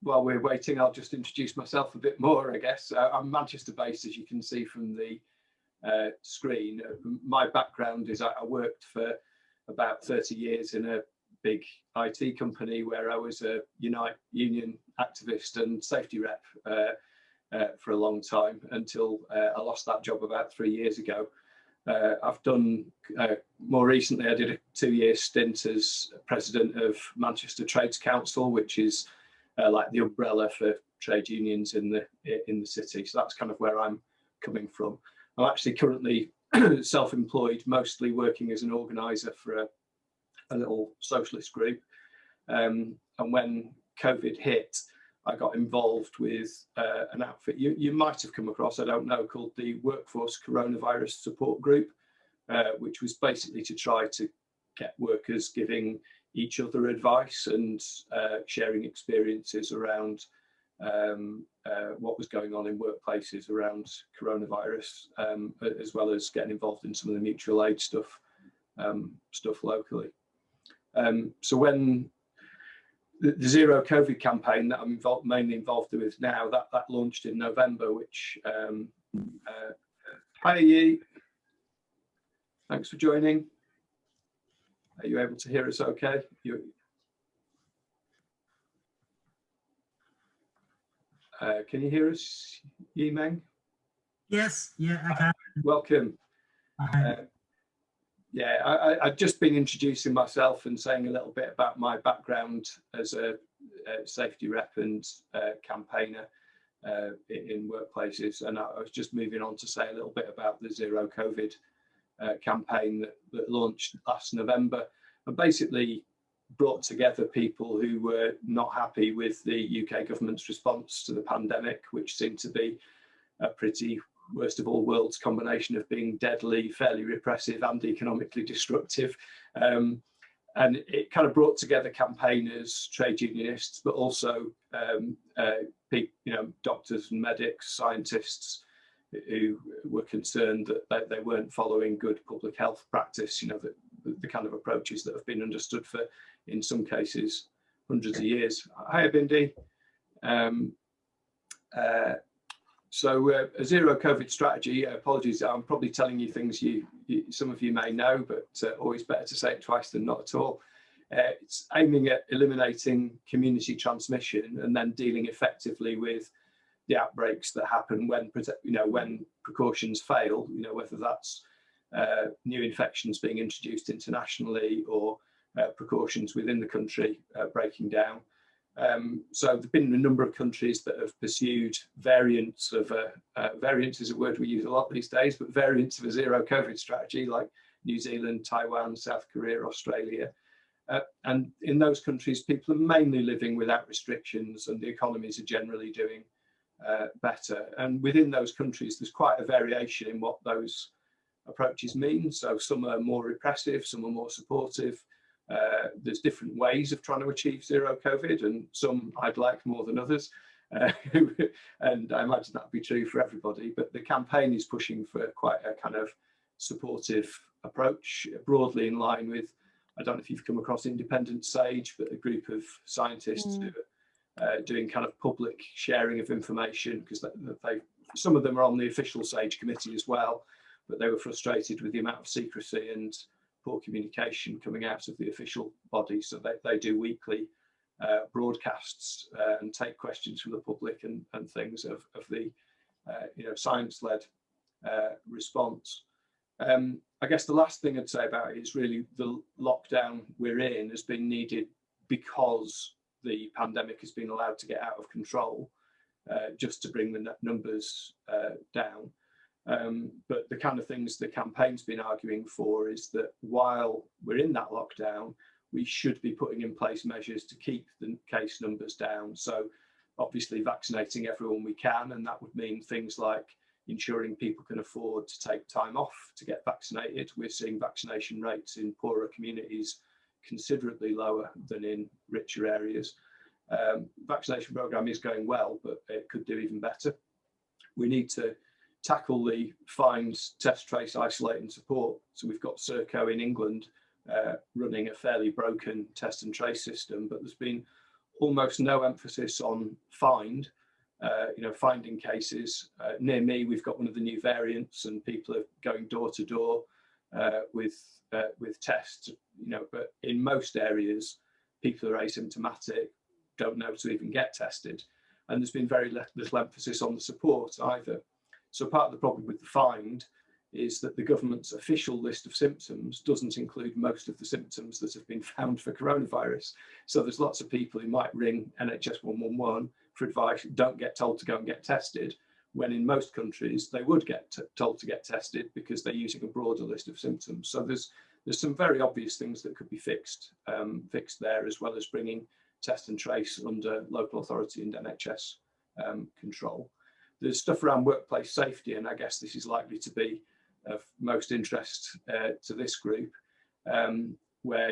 while we're waiting, I'll just introduce myself a bit more, I guess. I'm Manchester based, as you can see from the screen. My background is I worked for about 30 years in a big IT company where I was a union activist and safety rep for a long time until I lost that job about 3 years ago. I've done, more recently, I did a 2-year stint as president of Manchester Trades Council, which is like the umbrella for trade unions in the city. So that's kind of where I'm coming from. I'm actually currently self-employed, mostly working as an organizer for a little socialist group. And when COVID hit, I got involved with an outfit you might have come across, I don't know, called the Workforce Coronavirus Support Group, which was basically to try to get workers giving each other advice and sharing experiences around what was going on in workplaces around coronavirus, as well as getting involved in some of the mutual aid stuff locally. So when the Zero COVID campaign that I'm mainly involved with now, that launched in November, which, hi Yi, thanks for joining. Are you able to hear us okay? Can you hear us, Yi Meng? Yes, yeah, I can. Welcome. Yeah, I've just been introducing myself and saying a little bit about my background as a safety rep and campaigner in workplaces, and I was just moving on to say a little bit about the Zero COVID campaign that launched last November, and basically brought together people who were not happy with the UK government's response to the pandemic, which seemed to be a pretty worst of all worlds combination of being deadly, fairly repressive and economically destructive. And it kind of brought together campaigners, trade unionists, but also doctors and medics, scientists who were concerned that they weren't following good public health practice, the kind of approaches that have been understood for, in some cases, hundreds of years. Hi, Bindi. So a zero COVID strategy, apologies, I'm probably telling you things some of you may know, but always better to say it twice than not at all. It's aiming at eliminating community transmission and then dealing effectively with the outbreaks that happen when precautions fail, whether that's new infections being introduced internationally or precautions within the country breaking down. So there have been a number of countries that have pursued variants of variants is a word we use a lot these days, but variants of a zero COVID strategy, like New Zealand, Taiwan, South Korea, Australia. And in those countries, people are mainly living without restrictions and the economies are generally doing better. And within those countries, there's quite a variation in what those approaches mean. So some are more repressive, some are more supportive. There's different ways of trying to achieve zero COVID, and some I'd like more than others. And I imagine that'd be true for everybody, but the campaign is pushing for quite a kind of supportive approach, broadly in line with, I don't know if you've come across Independent Sage, but a group of scientists who are doing kind of public sharing of information, because some of them are on the official Sage committee as well, but they were frustrated with the amount of secrecy and poor communication coming out of the official body. So they do weekly broadcasts and take questions from the public and things of the science-led response. I guess the last thing I'd say about it is really the lockdown we're in has been needed because the pandemic has been allowed to get out of control, just to bring the numbers down. But the kind of things the campaign's been arguing for is that while we're in that lockdown, we should be putting in place measures to keep the case numbers down. So obviously vaccinating everyone we can, and that would mean things like ensuring people can afford to take time off to get vaccinated. We're seeing vaccination rates in poorer communities considerably lower than in richer areas. Vaccination programme is going well, but it could do even better. We need to tackle the find, test, trace, isolate and support. So we've got Serco in England running a fairly broken test and trace system, but there's been almost no emphasis on finding cases. Near me, we've got one of the new variants, and people are going door to door with tests. But in most areas, people are asymptomatic, don't know to even get tested, and there's been very little emphasis on the support either. So part of the problem with the find is that the government's official list of symptoms doesn't include most of the symptoms that have been found for coronavirus. So there's lots of people who might ring NHS 111 for advice, don't get told to go and get tested, when in most countries they would get told to get tested because they're using a broader list of symptoms. So there's some very obvious things that could be fixed there, as well as bringing test and trace under local authority and NHS control. There's stuff around workplace safety, and I guess this is likely to be of most interest to this group, where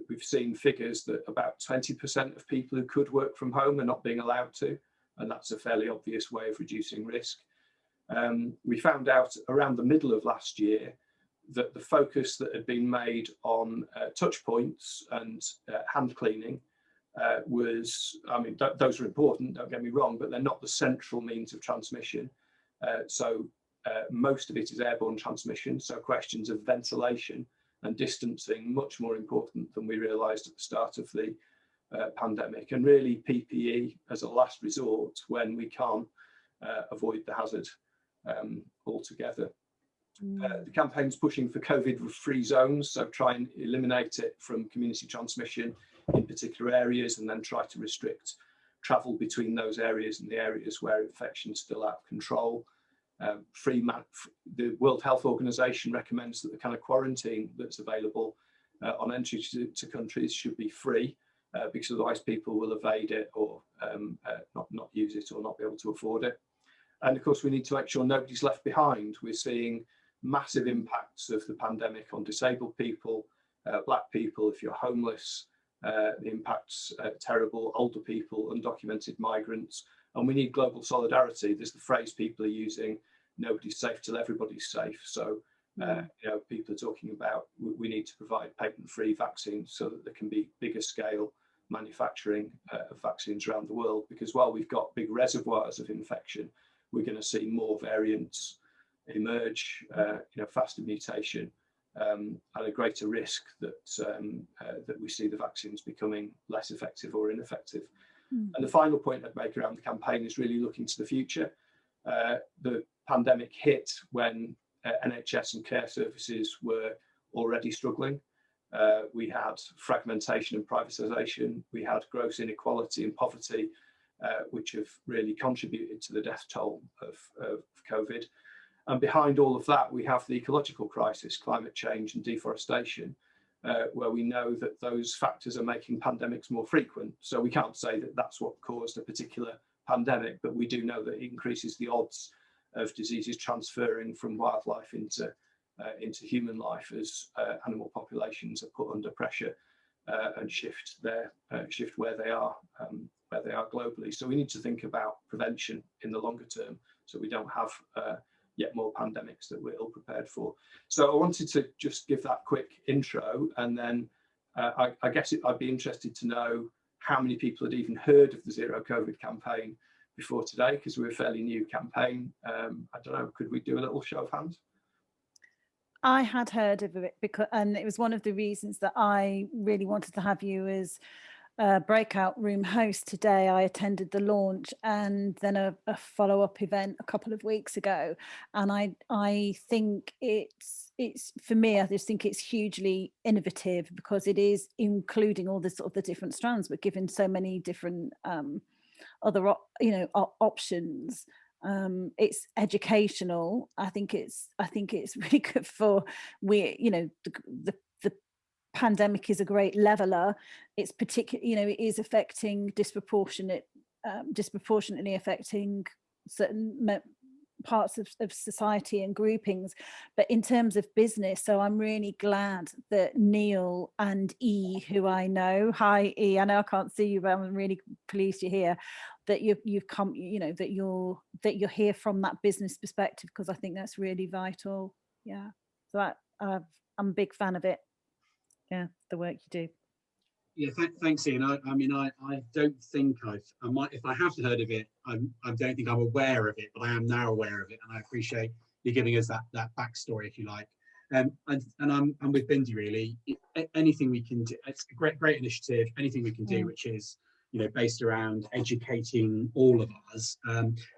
we've seen figures that about 20% of people who could work from home are not being allowed to, and that's a fairly obvious way of reducing risk. We found out around the middle of last year that the focus that had been made on touch points and hand cleaning those are important, don't get me wrong, but they're not the central means of transmission. So most of it is airborne transmission, so questions of ventilation and distancing much more important than we realised at the start of the pandemic, and really PPE as a last resort when we can't avoid the hazard altogether. The campaign's pushing for COVID-free zones, so try and eliminate it from community transmission in particular areas, and then try to restrict travel between those areas and the areas where infection's still out of control. The World Health Organization recommends that the kind of quarantine that's available on entry to countries should be free, because otherwise people will evade it or not use it or not be able to afford it. And of course, we need to make sure nobody's left behind. We're seeing massive impacts of the pandemic on disabled people, black people, if you're homeless, the impacts terrible, older people, undocumented migrants, and we need global solidarity. There's the phrase people are using, nobody's safe till everybody's safe. So people are talking about we need to provide patent-free vaccines so that there can be bigger scale manufacturing of vaccines around the world, because while we've got big reservoirs of infection, we're going to see more variants emerge, faster mutation, and a greater risk that we see the vaccines becoming less effective or ineffective. And the final point I'd make around the campaign is really looking to the future. The pandemic hit when NHS and care services were already struggling. We had fragmentation and privatisation. We had gross inequality and poverty, which have really contributed to the death toll of COVID. And behind all of that, we have the ecological crisis, climate change and deforestation, where we know that those factors are making pandemics more frequent. So we can't say that that's what caused a particular pandemic, but we do know that it increases the odds of diseases transferring from wildlife into human life as animal populations are put under pressure and shift where they are globally. So we need to think about prevention in the longer term, so we don't have yet more pandemics that we're ill prepared for. So I wanted to just give that quick intro, and then I guess I'd be interested to know how many people had even heard of the Zero COVID campaign before today, because we're a fairly new campaign. I don't know, could we do a little show of hands? I had heard of it and it was one of the reasons that I really wanted to have you as a breakout room host today. I attended the launch and then a follow-up event a couple of weeks ago, and I think it's for me, I just think it's hugely innovative because it is including all the sort of the different strands, but given so many different other options. It's educational. I think it's really good for the pandemic is a great leveler. It's particularly, it is affecting disproportionately affecting certain parts of society and groupings, but in terms of business. So I'm really glad that Neil and E, who I know, hi E, I know I can't see you, but I'm really pleased you're here, that you've come, that you're here from that business perspective, because I think that's really vital. Yeah, so I'm a big fan of it. Yeah, the work you do. Yeah, thanks, Ian. I mean, I don't think I might, if I have heard of it, I don't think I'm aware of it, but I am now aware of it, and I appreciate you giving us that backstory, if you like. And I'm with Bindi really. Anything we can do, it's a great initiative. Anything we can do, which is based around educating all of us.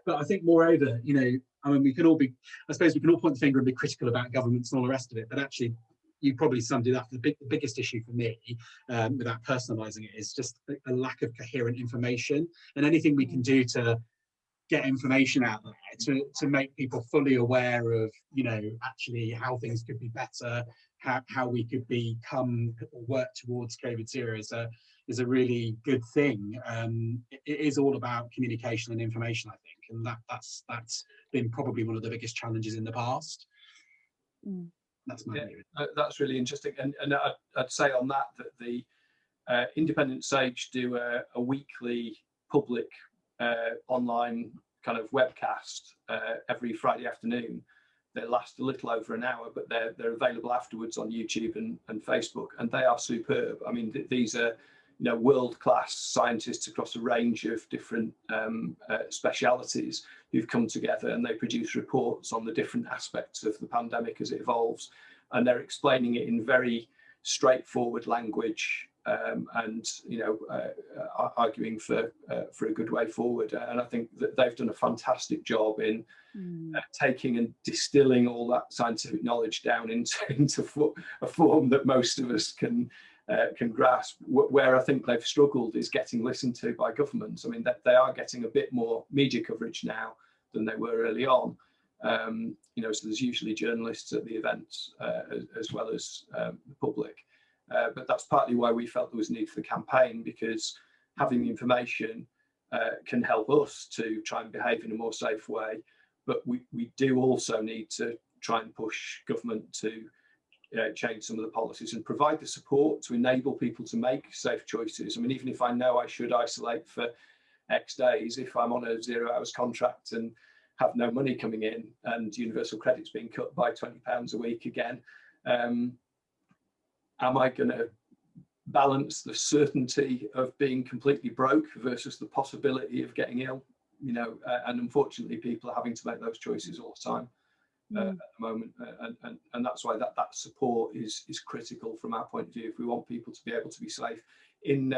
But I think moreover, I mean, we can all be, I suppose we can all point the finger and be critical about governments and all the rest of it, but actually, you probably summed it up. The biggest issue for me, without personalising it, is just a lack of coherent information. And anything we can do to get information out there to make people fully aware of, actually how things could be better, how we could become or work towards COVID zero is a really good thing. It is all about communication and information, I think, and that's been probably one of the biggest challenges in the past. That's my view. That's really interesting, and I'd say on that the Independent Sage do a weekly public online kind of webcast every Friday afternoon. They last a little over an hour, but they're available afterwards on YouTube and Facebook, and they are superb. I mean, these are world-class scientists across a range of different specialities who've come together, and they produce reports on the different aspects of the pandemic as it evolves, and they're explaining it in very straightforward language, and arguing for a good way forward. And I think that they've done a fantastic job in taking and distilling all that scientific knowledge down into a form that most of us can grasp. Where I think they've struggled is getting listened to by governments. I mean, that they are getting a bit more media coverage now than they were early on. So there's usually journalists at the events as well as the public. But that's partly why we felt there was a need for the campaign, because having the information can help us to try and behave in a more safe way. But we do also need to try and push government to change some of the policies and provide the support to enable people to make safe choices. I mean, even if I know I should isolate for X days, if I'm on a 0 hours contract and have no money coming in and universal credit's being cut by £20 a week again, am I going to balance the certainty of being completely broke versus the possibility of getting ill? And unfortunately, people are having to make those choices all the time at the moment, and that's why that support is critical from our point of view. If we want people to be able to be safe in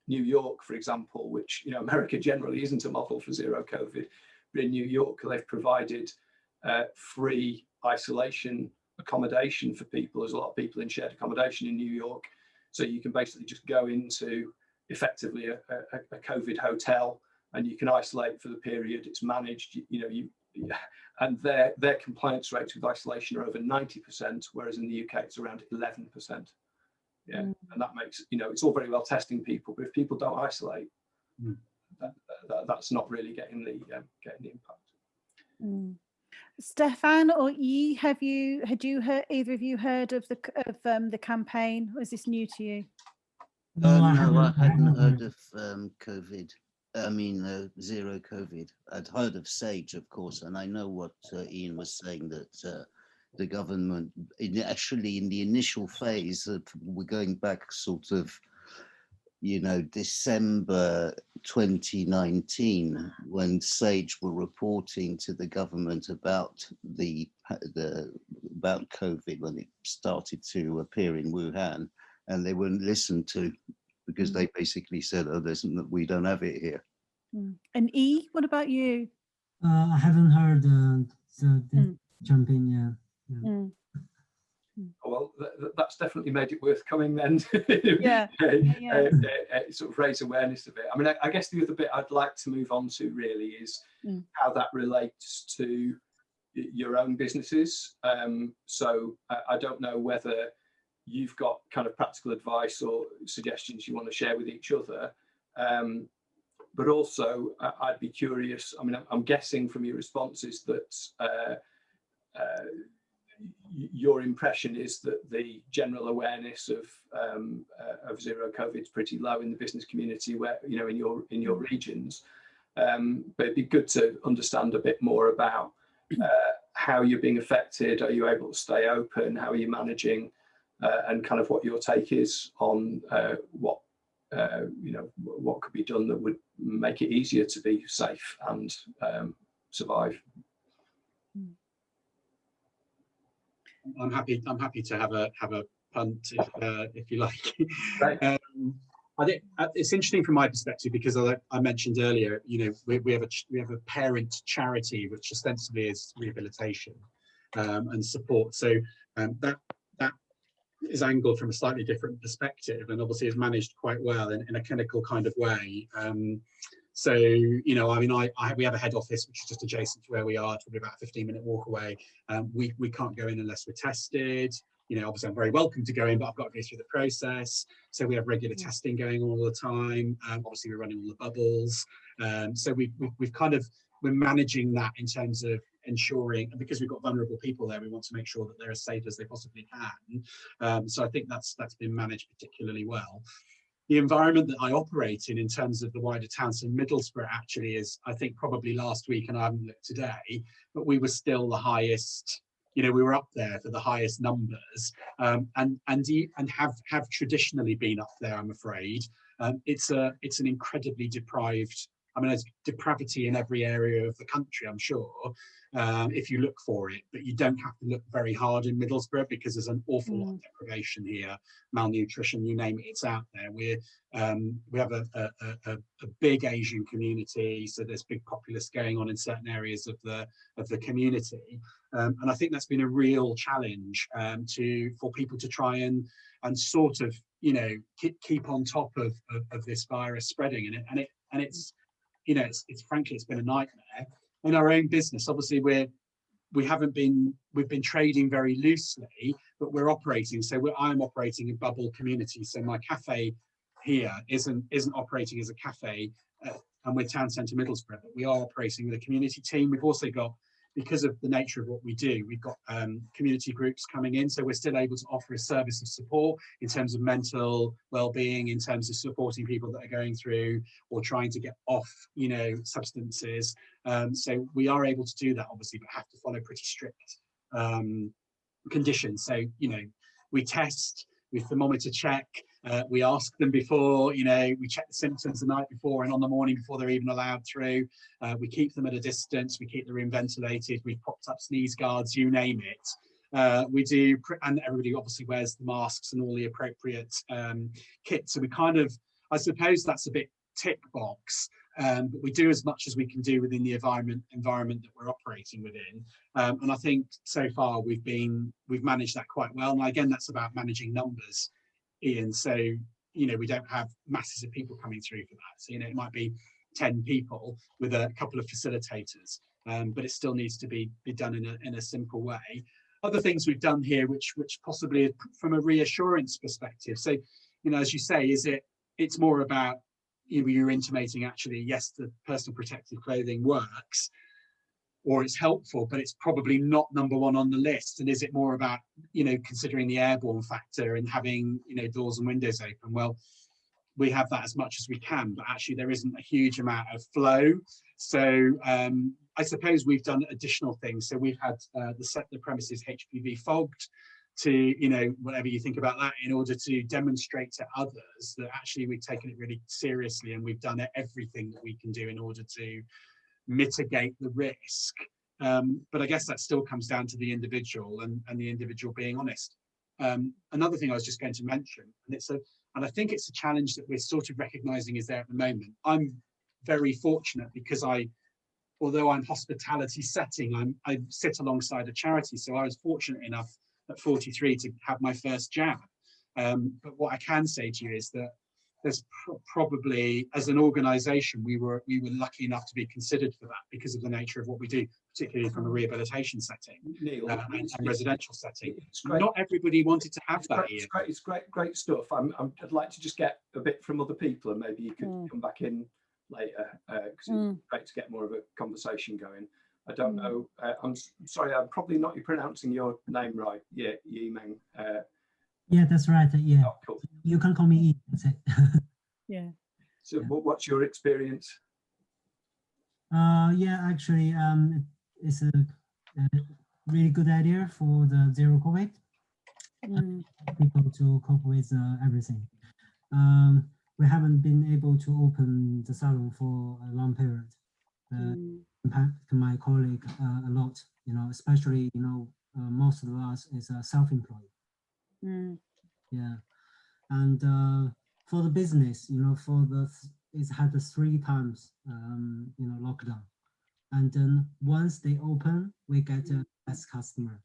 New York, for example, which America generally isn't a model for zero COVID, but in New York they've provided free isolation accommodation for people. There's a lot of people in shared accommodation in New York, so you can basically just go into effectively a COVID hotel and you can isolate for the period. It's managed, and their compliance rates with isolation are over 90%, whereas in the UK it's around 11%. And that makes it's all very well testing people, but if people don't isolate, that's not really getting the impact. Stefan or E, had either of you heard of the campaign? Was this new to you? No, I hadn't heard of COVID. I mean, zero COVID. I'd heard of SAGE, of course, and I know what Ian was saying, that the government, actually in the initial phase, we're going back sort of, December 2019, when SAGE were reporting to the government about about COVID when it started to appear in Wuhan, and they weren't listened to because they basically said, "Oh, we don't have it here." And E, what about you? I haven't heard the campaign. Yeah. Well, that's definitely made it worth coming then. Sort of raise awareness of it. I mean, I guess the other bit I'd like to move on to really is how that relates to your own businesses. So I don't know whether you've got kind of practical advice or suggestions you want to share with each other. But also, I'd be curious. I mean, I'm guessing from your responses that your impression is that the general awareness of zero COVID is pretty low in the business community, where in your regions. But it'd be good to understand a bit more about how you're being affected. Are you able to stay open? How are you managing? And kind of what your take is on what you know, what could be done that would make it easier to be safe and survive. I'm happy to have a punt if you like. Right. I think it's interesting from my perspective because I mentioned earlier, you know, we have a parent charity which ostensibly is rehabilitation and support. So that is angled from a slightly different perspective, and obviously is managed quite well in a clinical kind of way. So, you know, I mean, we have a head office which is just adjacent to where we are, probably about a 15-minute walk away. We can't go in unless we're tested. You know, obviously I'm very welcome to go in, but I've got to go through the process. So we have regular testing going on all the time. Obviously we're running all the bubbles. So we're managing that in terms of ensuring, and because we've got vulnerable people there, we want to make sure that they're as safe as they possibly can. So I think that's been managed particularly well. The environment that I operate in terms of the wider town, so Middlesbrough actually is, I think probably last week, and I haven't looked today, but we were still the highest, you know, we were up there for the highest numbers, and have traditionally been up there, I'm afraid. It's an incredibly deprived, I mean, there's depravity in every area of the country, I'm sure, if you look for it, but you don't have to look very hard in Middlesbrough because there's an awful lot of deprivation here, malnutrition, you name it, it's out there. We have a big Asian community, so there's big populace going on in certain areas of the community, and I think that's been a real challenge for people to try and sort of, you know, keep on top of this virus spreading, and it's you know, it's frankly, it's been a nightmare. In our own business, obviously we've been trading very loosely, but we're operating. So I'm operating in bubble communities. So my cafe here isn't operating as a cafe, and we're town centre Middlesbrough, but we are operating with a community team. We've also got, because of the nature of what we do, we've got community groups coming in, so we're still able to offer a service of support in terms of mental well-being, in terms of supporting people that are going through or trying to get off, you know, substances. So we are able to do that, obviously, but have to follow pretty strict conditions. So, you know, we test, we thermometer check, we ask them before, you know, we check the symptoms the night before and on the morning before they're even allowed through. We keep them at a distance, we keep the room ventilated, we've popped up sneeze guards, you name it. We do, and everybody obviously wears the masks and all the appropriate kits. So we kind of, I suppose that's a bit tick box, but we do as much as we can do within the environment that we're operating within. And I think so far we've managed that quite well. And again, that's about managing numbers, Ian. So, you know, we don't have masses of people coming through for that. So, you know, it might be 10 people with a couple of facilitators, but it still needs to be done in a simple way. Other things we've done here, which possibly from a reassurance perspective. So, you know, as you say, it's more about, you know, you're intimating actually, yes, the personal protective clothing works, or it's helpful, but it's probably not number one on the list. And is it more about, you know, considering the airborne factor and having, you know, doors and windows open? Well, we have that as much as we can, but actually there isn't a huge amount of flow. So I suppose we've done additional things. So we've had the premises HPV fogged to, you know, whatever you think about that, in order to demonstrate to others that actually we've taken it really seriously and we've done everything that we can do in order to mitigate the risk. But I guess that still comes down to the individual and the individual being honest. Another thing I was just going to mention, and I think it's a challenge that we're sort of recognizing is there at the moment. I'm very fortunate because although I'm hospitality setting, I sit alongside a charity. So I was fortunate enough at 43 to have my first jab. But what I can say to you is that there's probably, as an organization, we were lucky enough to be considered for that because of the nature of what we do, particularly from a rehabilitation setting, Neil, and residential setting. Not everybody wanted to have that. It's great stuff. I'd like to just get a bit from other people, and maybe you could come back in later, because it's great to get more of a conversation going. I don't know. I'm sorry, I'm probably not pronouncing your name right. Yeah, Yimeng. Yeah, that's right. Yeah. Oh, cool. You can call me Ian. That's it. Yeah. So, what's your experience? Yeah, actually, it's a really good idea for the zero COVID. People to cope with everything. we haven't been able to open the salon for a long period. Impact my colleague a lot, especially, most of us is self-employed. Yeah. And for the business, it's had 3 times, lockdown. And then once they open, we get less customer,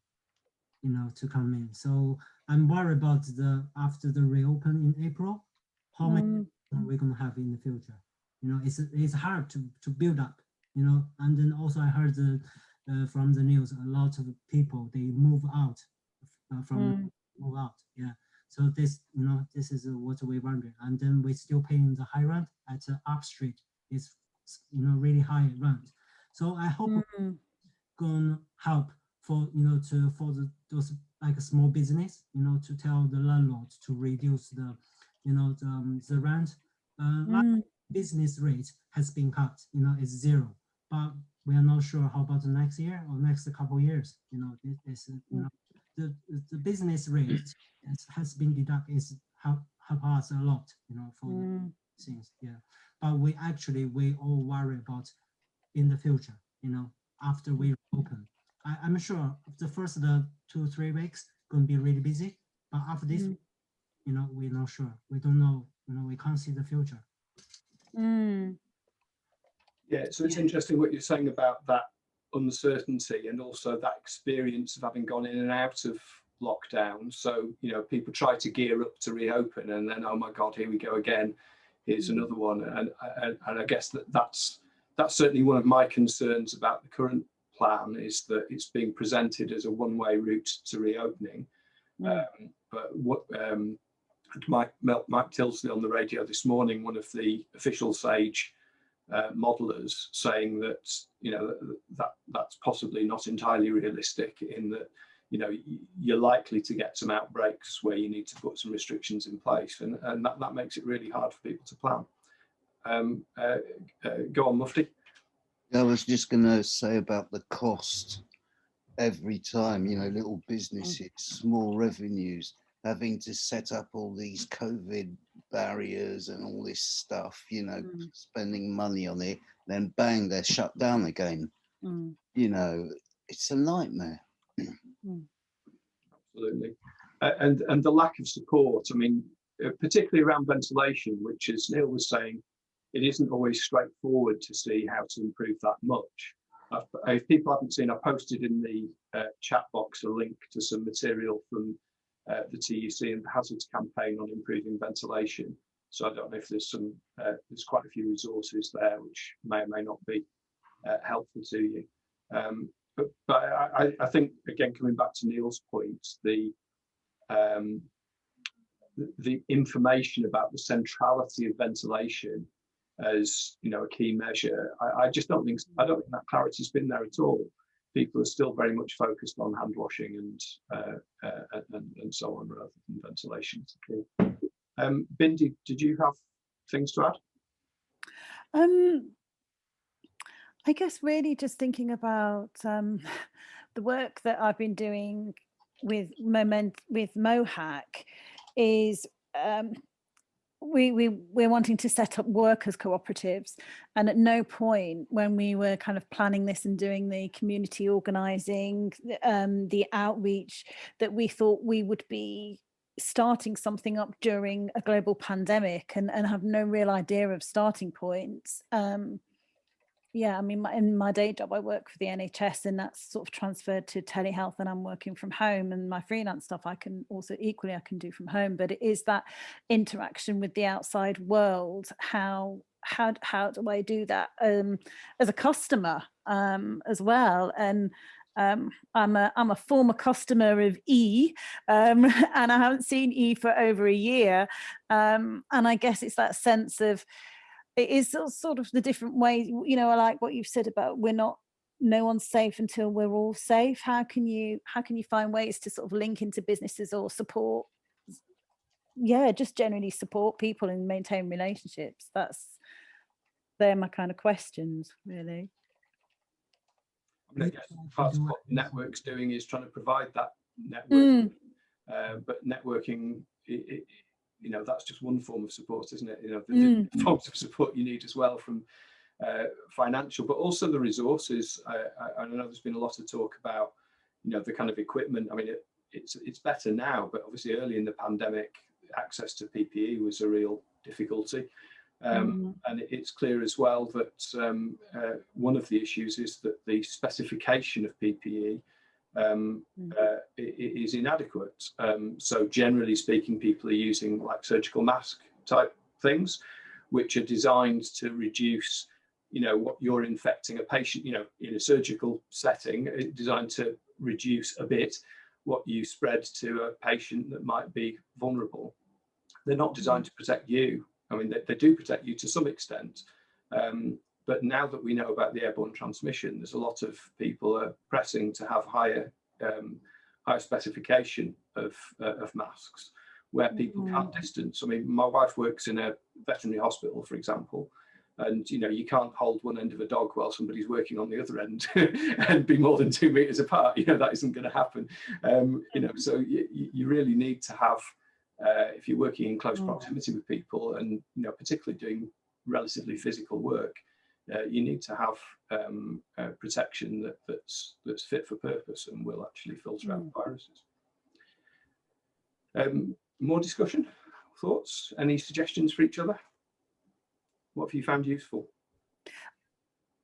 to come in. So I'm worried about after the reopen in April, how many we're going to have in the future. It's hard to build up, and then also I heard from the news, a lot of people, they move out move out. Yeah. So this, this is what we're wondering. And then we're still paying the high rent at Up Street. It's, really high rent. So I hope gonna help for, those like a small business, to tell the landlord to reduce the, the rent. Business rate has been cut, it's 0, but we are not sure how about the next year or next couple of years. The business rate has been deducted, is help us a lot, for the things. Yeah, but we all worry about in the future, after we open. I'm sure the first 2-3 weeks going to be really busy, but after this, we're not sure. We don't know. We can't see the future. Yeah, so it's interesting what you're saying about that uncertainty and also that experience of having gone in and out of lockdown. So, people try to gear up to reopen and then, oh my God, here we go again. Here's another one. And I guess that's certainly one of my concerns about the current plan, is that it's being presented as a one-way route to reopening. But what Mike Tilsley on the radio this morning, one of the official Sage modelers, saying that that's possibly not entirely realistic, in that you're likely to get some outbreaks where you need to put some restrictions in place, and that makes it really hard for people to plan. Go on, Mufti. I was just going to say about the cost. Every time, little businesses, small revenues, having to set up all these COVID barriers and all this stuff, spending money on it, then bang, they're shut down again. It's a nightmare. Absolutely. And the lack of support, I mean, particularly around ventilation, which, as Neil was saying, it isn't always straightforward to see how to improve that much. If people haven't seen, I posted in the chat box a link to some material from the TUC and the Hazards campaign on improving ventilation. So I don't know if there's there's quite a few resources there which may or may not be helpful to you. But I think, again, coming back to Neil's point, the information about the centrality of ventilation as a key measure, I don't think that clarity's been there at all. People are still very much focused on hand washing and so on, rather than ventilation. Bindi, did you have things to add? I guess really just thinking about the work that I've been doing with Mohac is we're wanting to set up workers cooperatives, and at no point when we were kind of planning this and doing the community organising, the outreach, that we thought we would be starting something up during a global pandemic and have no real idea of starting points. Yeah, I mean, in my day job, I work for the NHS, and that's sort of transferred to telehealth, and I'm working from home, and my freelance stuff I can do from home. But it is that interaction with the outside world. How do I do that as a customer as well? And I'm a former customer of E, and I haven't seen E for over a year. And I guess it's that sense of, it is sort of the different ways, I like what you've said about no one's safe until we're all safe. How can you find ways to sort of link into businesses or support, just generally support people and maintain relationships? They're my kind of questions, really. I mean, I guess part of what Network's doing is trying to provide that network, but networking, you know, that's just one form of support, isn't it? You know, the forms of support you need as well, from financial, but also the resources. I know there's been a lot of talk about, you know, the kind of equipment. I mean, it's better now, but obviously early in the pandemic, access to PPE was a real difficulty. And it's clear as well that one of the issues is that the specification of PPE is inadequate. So generally speaking, people are using like surgical mask type things, which are designed to reduce, you know, what you're infecting a patient, you know, in a surgical setting, designed to reduce a bit what you spread to a patient that might be vulnerable. They're not designed to protect you. I mean, they do protect you to some extent. But now that we know about the airborne transmission, there's a lot of people are pressing to have higher specification of masks where people can't distance. I mean, my wife works in a veterinary hospital, for example, and you know, you can't hold one end of a dog while somebody's working on the other end and be more than 2 meters apart. You know, that isn't going to happen. You know, so you really need to have, if you're working in close proximity with people, and you know, particularly doing relatively physical work, you need to have protection that's fit for purpose and will actually filter out viruses. More discussion, thoughts, any suggestions for each other? What have you found useful?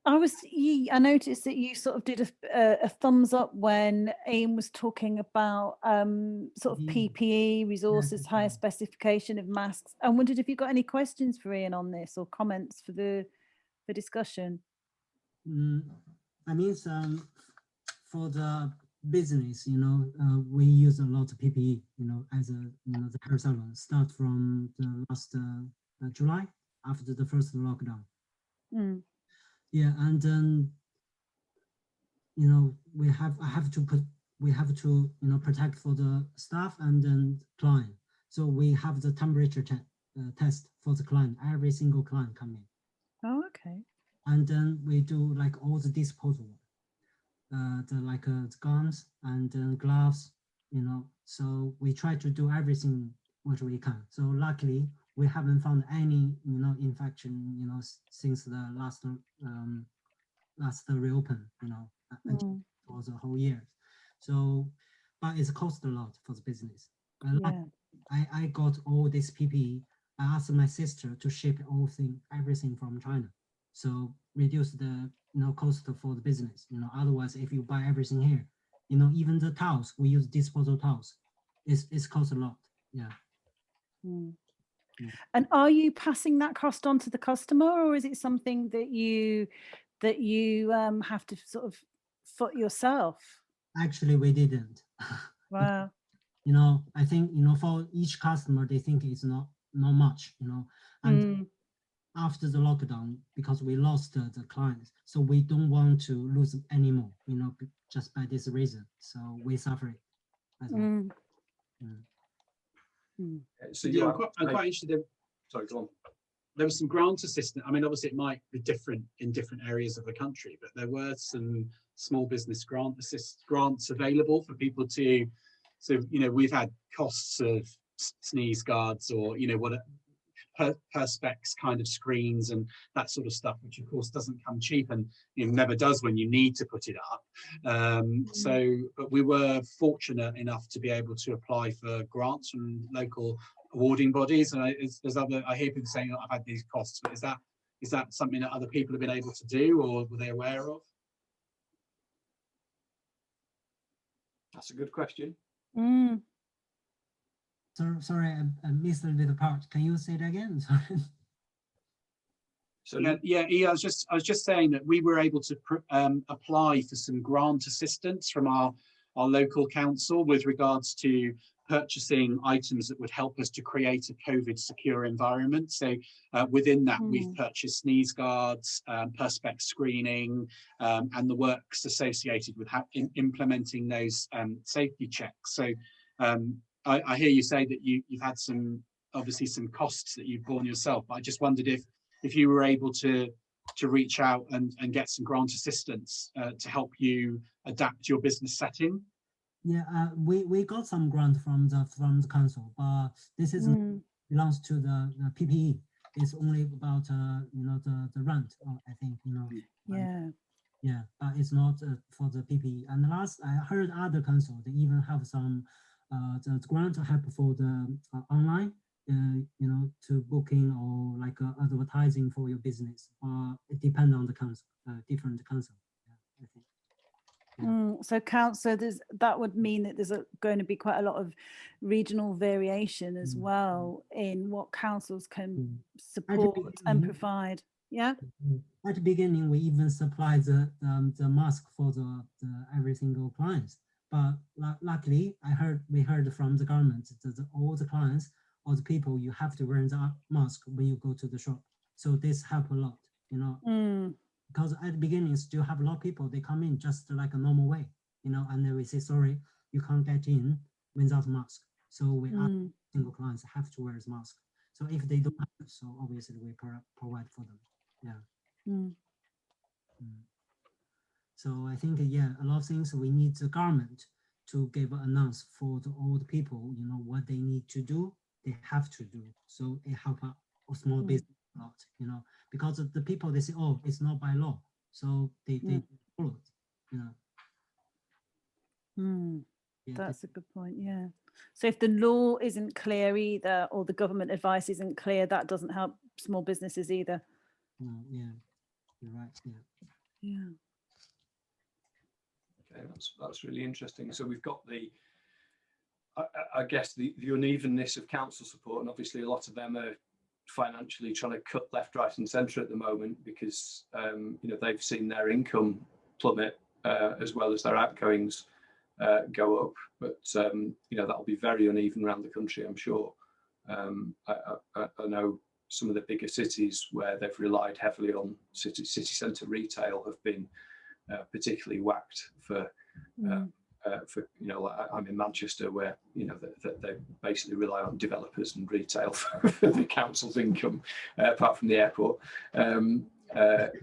I noticed that you sort of did a thumbs up when Ian was talking about sort of PPE resources, higher specification of masks. I wondered if you got any questions for Ian on this or comments for the discussion. I mean, for the business, you know, we use a lot of PPE, you know, as a, you know, the hair salon start from the last July after the first lockdown. Yeah, and then, you know, we have to, you know, protect for the staff and then client. So we have the temperature test for the client, every single client coming. Oh, okay. And then we do like all the disposal, the guns and then gloves, you know. So we try to do everything what we can. So luckily we haven't found any, you know, infection, you know, since the last reopen, you know, for the whole year. So, but it's cost a lot for the business. I got all this PPE. I asked my sister to ship everything from China. So reduce the, you know, cost for the business. You know, otherwise if you buy everything here, you know, even the towels, we use disposal towels. It's cost a lot. Yeah. And are you passing that cost on to the customer, or is it something that you have to sort of foot yourself? Actually, we didn't. Wow. You know, I think, you know, for each customer, they think it's not much, you know, and after the lockdown, because we lost the clients, so we don't want to lose anymore, you know, just by this reason. So we suffer it as well. So yeah, I'm quite interested in, sorry, go on. There was some grant assistance. I mean, obviously it might be different in different areas of the country, but there were some small business grants available for people to, so, you know, we've had costs of sneeze guards or, you know, what perspex kind of screens and that sort of stuff, which of course doesn't come cheap and, you know, never does when you need to put it up. So, but we were fortunate enough to be able to apply for grants from local awarding bodies, and I hear people saying, oh, I've had these costs, but is that something that other people have been able to do, or were they aware of? That's a good question. Sorry, I missed a little part. Can you say it again? Sorry. So yeah, I was just saying that we were able to apply for some grant assistance from our local council with regards to purchasing items that would help us to create a COVID secure environment. So within that, we've purchased sneeze guards, perspex screening, and the works associated with implementing those safety checks. So I hear you say that you've had obviously some costs that you've borne yourself, but I just wondered if you were able to reach out and get some grant assistance to help you adapt your business setting. Yeah, we got some grant from the council, but this is belongs to the PPE. It's only about the rent, I think, Yeah. yeah, but it's not for the PPE. And last, I heard other council, they even have some the grant help for the online, to booking or like advertising for your business. It depends on the council, different council. Yeah, I think. Yeah. So council, that would mean that there's going to be quite a lot of regional variation as well in what councils can support and provide. Yeah. At the beginning, we even supply the mask for the every single clients. But luckily, we heard from the government that all the clients, all the people, you have to wear the mask when you go to the shop. So this help a lot, because at the beginning, still have a lot of people, they come in just like a normal way, and then we say, sorry, you can't get in without mask. So we ask single clients have to wear the mask. So if they don't have, so obviously we provide for them. Yeah. So I think, a lot of things we need the government to give an announce for all the people, what they need to do, they have to do. So it help a small business a lot, because the people, they say, oh, it's not by law. So they follow it, Yeah, that's a good point. Yeah. So if the law isn't clear either, or the government advice isn't clear, that doesn't help small businesses either. No, yeah, you're right. Yeah. Yeah. Okay, that's really interesting. So we've got I guess the unevenness of council support, and obviously a lot of them are financially trying to cut left, right, and centre at the moment because they've seen their income plummet as well as their outgoings go up. But that'll be very uneven around the country, I'm sure. I know some of the bigger cities where they've relied heavily on city centre retail have been particularly whacked for I'm in Manchester, where they basically rely on developers and retail for the council's income, apart from the airport.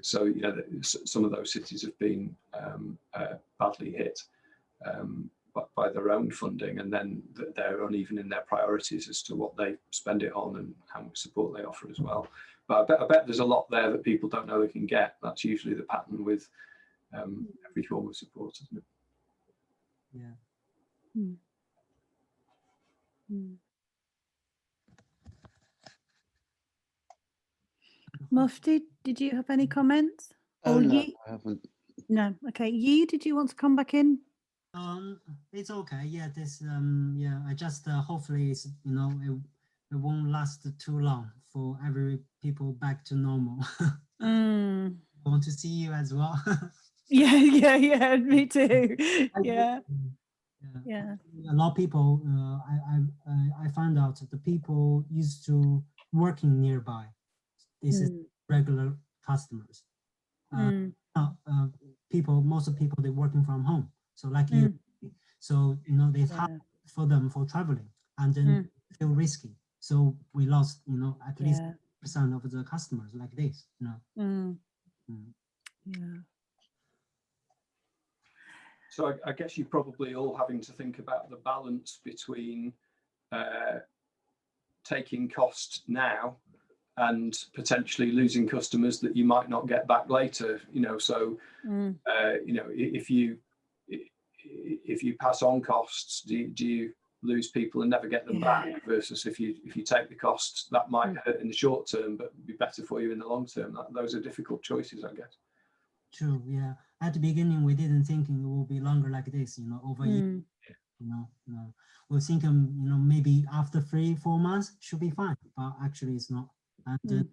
So some of those cities have been badly hit by their own funding, and then they're uneven in their priorities as to what they spend it on and how much support they offer as well. But I bet there's a lot there that people don't know they can get. That's usually the pattern with every form of support, isn't it? Yeah. Mufti, did you have any comments? Oh, or no, you? I haven't. No. Okay. Yi, did you want to come back in? It's okay. Yeah, this I just hopefully it's, it won't last too long for every people back to normal. I want to see you as well. Yeah. Me too. Yeah. A lot of people. I found out the people used to working nearby. This is regular customers. Most of people they're working from home. So like you. So they hard for them for traveling, and then feel risky. So we lost at least % of the customers like this. Yeah. So I guess you're probably all having to think about the balance between taking costs now and potentially losing customers that you might not get back later. So if you pass on costs, do you lose people and never get them back? Versus if you take the costs, that might hurt in the short term, but be better for you in the long term. Those are difficult choices, I guess. True. Yeah. At the beginning, we didn't think it will be longer like this. Over a year. We're thinking, maybe after 3-4 months should be fine, but actually it's not. And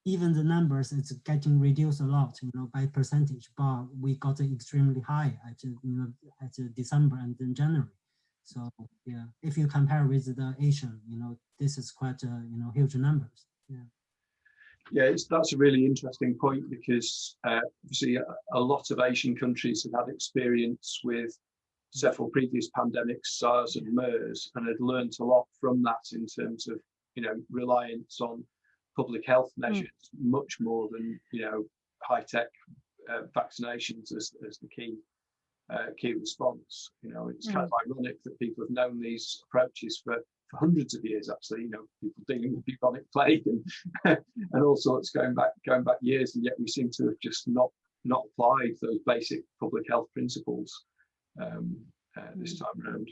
even the numbers, it's getting reduced a lot, by percentage. But we got it extremely high at December and then January. So yeah, if you compare with the Asian, this is quite huge numbers. Yeah, that's a really interesting point because obviously a lot of Asian countries have had experience with several previous pandemics, SARS and MERS, and had learned a lot from that in terms of reliance on public health measures much more than high-tech vaccinations as the key response. It's kind of ironic that people have known these approaches for for hundreds of years, actually, people dealing with bubonic plague and and all sorts going back years, and yet we seem to have just not applied those basic public health principles this time around.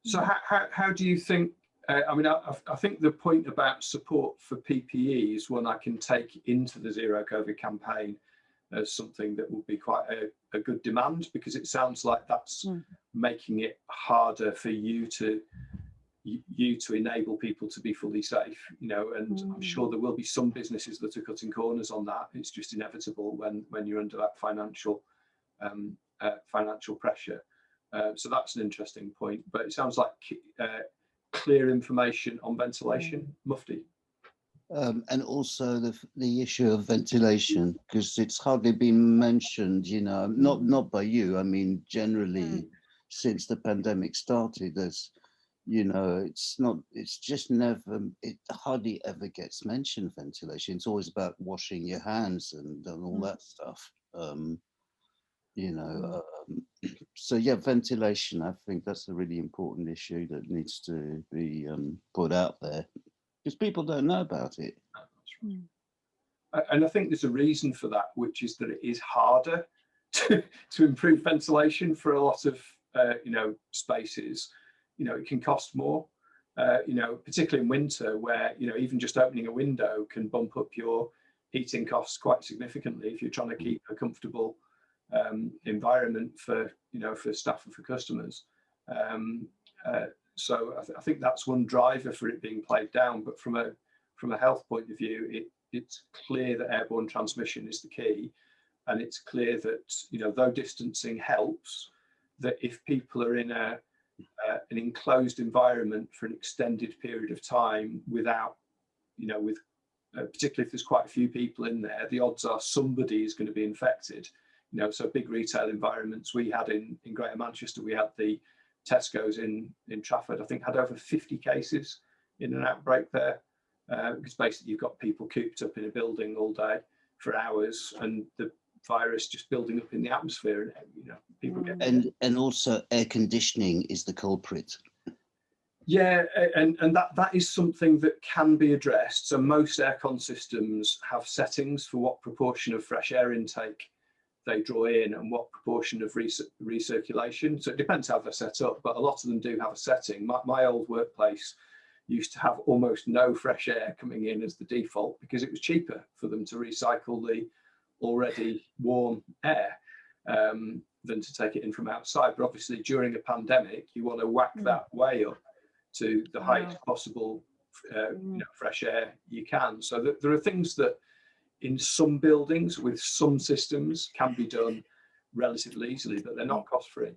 So how do you think, I mean, I think the point about support for PPE is one I can take into the Zero COVID campaign as something that will be quite a good demand, because it sounds like that's making it harder for you to enable people to be fully safe, and I'm sure there will be some businesses that are cutting corners on that. It's just inevitable when you're under that financial pressure. So that's an interesting point, but it sounds like clear information on ventilation, Mufti. And also the issue of ventilation, because it's hardly been mentioned, not by you. I mean, generally, since the pandemic started, there's, it hardly ever gets mentioned, ventilation. It's always about washing your hands and all that stuff. So yeah, ventilation, I think that's a really important issue that needs to be put out there, because people don't know about it. And I think there's a reason for that, which is that it is harder to improve ventilation for a lot of spaces. It can cost more, particularly in winter, where even just opening a window can bump up your heating costs quite significantly if you're trying to keep a comfortable environment for staff and for customers. So I think that's one driver for it being played down. But from a health point of view, it's clear that airborne transmission is the key, and it's clear that though distancing helps, that if people are in an enclosed environment for an extended period of time without, particularly if there's quite a few people in there, the odds are somebody is going to be infected. So big retail environments we had in Greater Manchester, we had the Tesco's in Trafford, I think had over 50 cases in an outbreak there, because basically you've got people cooped up in a building all day for hours, and the virus just building up in the atmosphere, and people get and also air conditioning is the culprit. Yeah, and that is something that can be addressed. So most aircon systems have settings for what proportion of fresh air intake they draw in and what proportion of recirculation. So it depends how they're set up, but a lot of them do have a setting. My old workplace used to have almost no fresh air coming in as the default, because it was cheaper for them to recycle the already warm air than to take it in from outside. But obviously during a pandemic, you want to whack that way up to the highest possible fresh air you can. So there are things that in some buildings with some systems can be done relatively easily, but they're not cost free.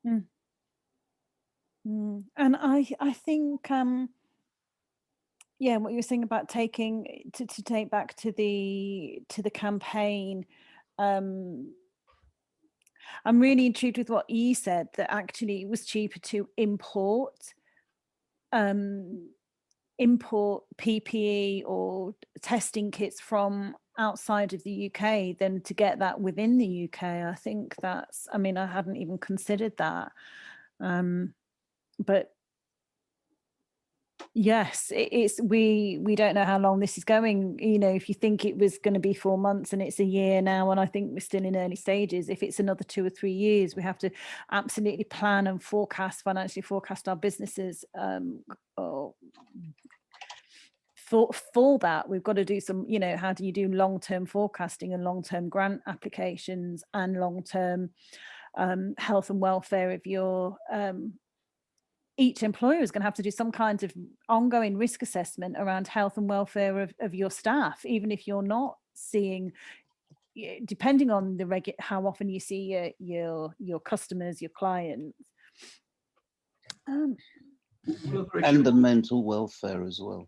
And I think what you're saying about taking to take back to the campaign, I'm really intrigued with what you said, that actually it was cheaper to import PPE or testing kits from outside of the UK than to get that within the UK. I think that's, I hadn't even considered that. But yes, we don't know how long this is going. If you think it was going to be 4 months and it's a year now, and I think we're still in early stages, if it's another 2 or 3 years, we have to absolutely plan and financially forecast our businesses for that. We've got to do some, how do you do long-term forecasting and long-term grant applications and long-term health and welfare of your each employer is going to have to do some kind of ongoing risk assessment around health and welfare of your staff, even if you're not seeing, depending on how often you see your customers, your clients. And the mental welfare as well.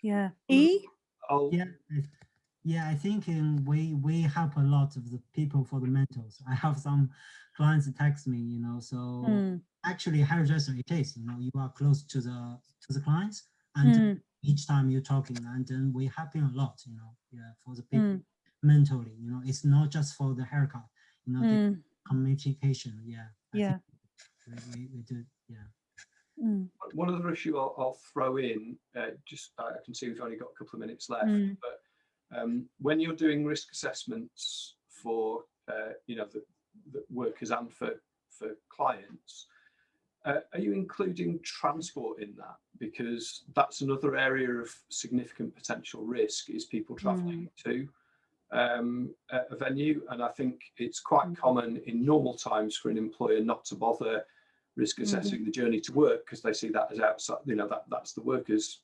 Yeah. E? Yeah, I think we help a lot of the people for the mentals. I have some clients text me, so actually hairdresser it is, you are close to the clients, and each time you're talking, and then we helping a lot, for the people mentally, it's not just for the haircut, communication. Yeah. I Yeah. think we do. Yeah. One other issue I'll throw in, just I can see we've only got a couple of minutes left, but when you're doing risk assessments for you know, the workers and for clients, are you including transport in that? Because that's another area of significant potential risk, is people travelling to a venue. And I think it's quite common in normal times for an employer not to bother risk assessing the journey to work, because they see that as outside, you know, that's the workers'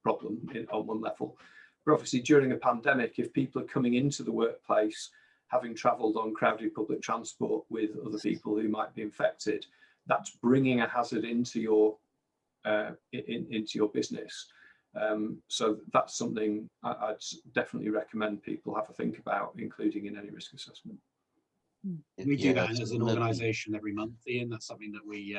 problem on one level. But obviously during a pandemic, if people are coming into the workplace having travelled on crowded public transport with other people who might be infected, that's bringing a hazard into your business. So that's something I'd definitely recommend people have a think about including in any risk assessment. We do that as an organisation every month, Ian. That's something that we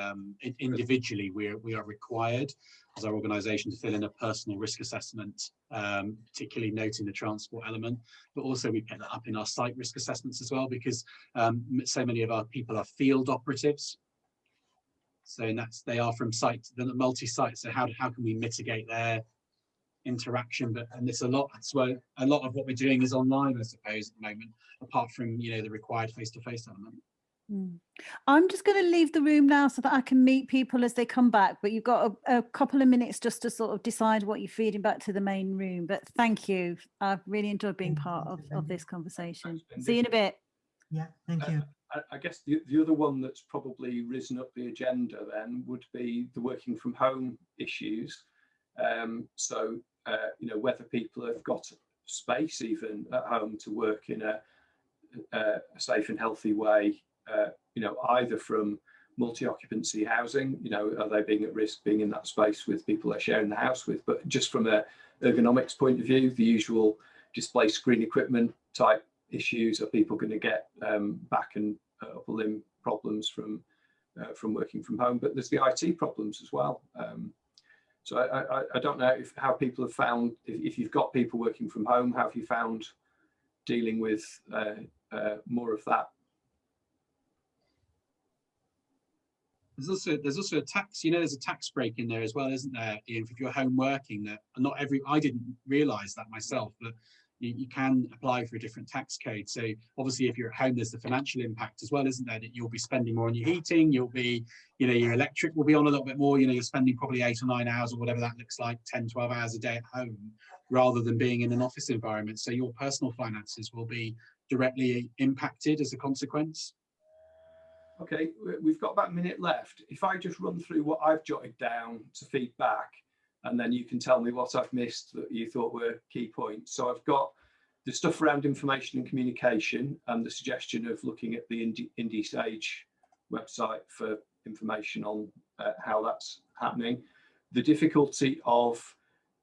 individually we are required as our organisation to fill in a personal risk assessment, particularly noting the transport element. But also we pick that up in our site risk assessments as well, because so many of our people are field operatives. So they are from site, the multi-site. So how can we mitigate their interaction? And it's a lot of what we're doing is online, I suppose, at the moment, apart from, you know, the required face-to-face element. I'm just going to leave the room now so that I can meet people as they come back, but you've got a couple of minutes just to sort of decide what you're feeding back to the main room. But thank you. I've really enjoyed being part of this conversation. See you in a bit. Yeah, thank you. I guess the other one that's probably risen up the agenda then would be the working from home issues. So, you know, whether people have got space even at home to work in a safe and healthy way, you know, either from multi-occupancy housing, you know, are they being at risk being in that space with people they're sharing the house with, but just from an ergonomics point of view, the usual display screen equipment type issues, are people going to get back and upper limb problems from working from home? But there's the IT problems as well. So I don't know how people have found, if you've got people working from home, how have you found dealing with more of that? There's also a tax, you know, there's a tax break in there as well, isn't there? If you're home working, that I didn't realise that myself, but you can apply for a different tax code. So obviously if you're at home, there's the financial impact as well, isn't there? That you'll be spending more on your heating, you'll be, you know, your electric will be on a little bit more, you know, you're spending probably 8 or 9 hours or whatever that looks like, 10, 12 hours a day at home, rather than being in an office environment. So your personal finances will be directly impacted as a consequence. Okay, we've got about a minute left. If I just run through what I've jotted down to feed back, and then you can tell me what I've missed that you thought were key points. So I've got the stuff around information and communication, and the suggestion of looking at the Indie Sage website for information on how that's happening. The difficulty of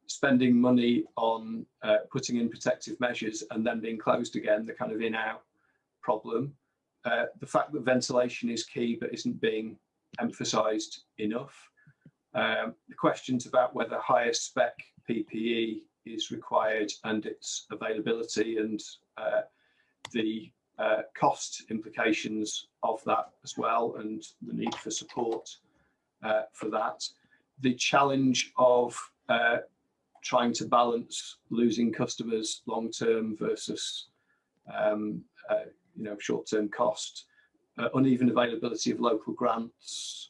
spending money on putting in protective measures and then being closed again, the kind of in-out problem. The fact that ventilation is key but isn't being emphasised enough. The questions about whether higher spec PPE is required and its availability, and the cost implications of that as well, and the need for support for that. The challenge of trying to balance losing customers long term versus you know, short-term cost, uneven availability of local grants,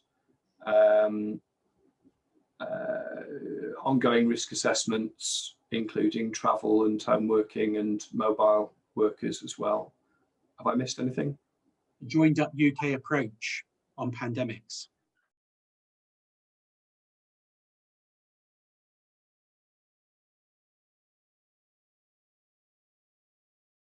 ongoing risk assessments, including travel and home working and mobile workers as well. Have I missed anything? Joined up UK approach on pandemics.